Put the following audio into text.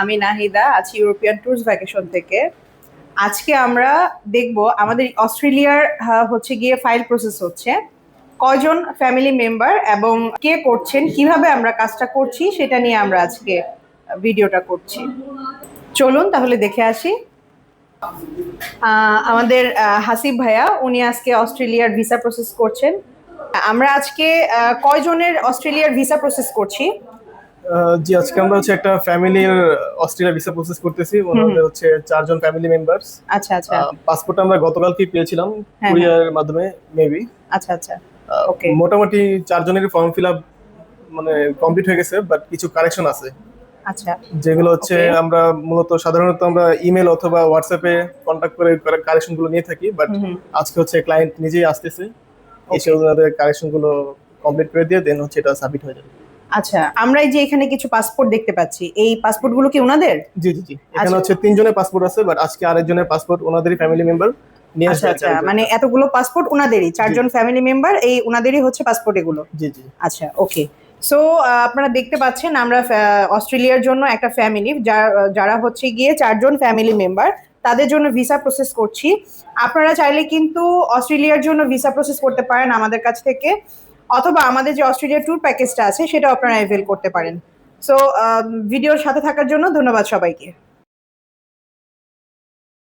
আমি নাহিদা আছি European tours vacation থেকে। আজকে আমরা দেখব আমাদের অস্ট্রেলিয়ার হচ্ছে গিয়ে ফাইল প্রসেস হচ্ছে, কয়জন ফ্যামিলি মেম্বার এবং কে করছেন, কিভাবে আমরা কাজটা করছি সেটা নিয়ে আমরা আজকে ভিডিওটা করছি। চলুন তাহলে দেখে আসি। আমাদের হাসিব ভাইয়া উনি আজকে অস্ট্রেলিয়ার ভিসা প্রসেস করছেন। আমরা আজকে কয়জনের অস্ট্রেলিয়ার ভিসা প্রসেস করছি? জি, আজকে আমরা হচ্ছে একটা ফ্যামিলির অস্ট্রেলিয়া ভিসা প্রসেস করতেছি। ওনাদের হচ্ছে 4 জন ফ্যামিলি মেম্বার্স। আচ্ছা আচ্ছা। পাসপোর্ট আমরা গতকালকে পেয়েছিলাম হ্যাঁ, কুরিয়ারের মাধ্যমে মেবি। আচ্ছা আচ্ছা। ওকে। মোটামুটি 4 জনেরই ফর্ম ফিল আপ মানে কমপ্লিট হয়ে গেছে, বাট কিছু কারেকশন আছে আচ্ছা। যেগুলো হচ্ছে Okay. আমরা সাধারণত আমরা ইমেল অথবা হোয়াটসঅ্যাপে কন্ট্যাক্ট করে কারেকশন গুলো নিয়ে থাকি, বাট আজকে হচ্ছে ক্লায়েন্ট নিজেই আসতেছে, এসে ওনাদের কারেকশন গুলো কমপ্লিট করে দিয়ে দেন হচ্ছে এটা সাবমিট হয়ে যাবে। আচ্ছা, আমরা এই যে এখানে কিছু পাসপোর্ট দেখতে পাচ্ছি, এই পাসপোর্ট গুলো কি ওনাদের? জি জি জি, এখানে আচ্ছা। হচ্ছে 3 জনের পাসপোর্ট আছে, বাট আজকে আরেকজনের পাসপোর্ট ওনাদেরই ফ্যামিলি মেম্বার নিয়ে আচ্ছা আসবে। আচ্ছা, মানে এতগুলো পাসপোর্ট ওনাদেরই, 4 জন ফ্যামিলি মেম্বার, এই ওনাদেরই হচ্ছে পাসপোর্ট এগুলো। জি জি। আচ্ছা, ওকে। সো আপনারা দেখতে পাচ্ছেন আমরা অস্ট্রেলিয়ার জন্য একটা ফ্যামিলি, যারা হচ্ছে গিয়ে 4 জন ফ্যামিলি মেম্বার, তাদের জন্য ভিসা প্রসেস করছি। আপনারা চাইলে কিন্তু অস্ট্রেলিয়ার জন্য ভিসা প্রসেস করতে পারেন আমাদের কাছ থেকে, অথবা আমাদের যে অস্ট্রেলিয়া ট্যুর প্যাকেজটা আছে সেটা আপনারা অ্যাভেল করতে পারেন। সো ভিডিওর সাথে থাকার জন্য ধন্যবাদ সবাইকে।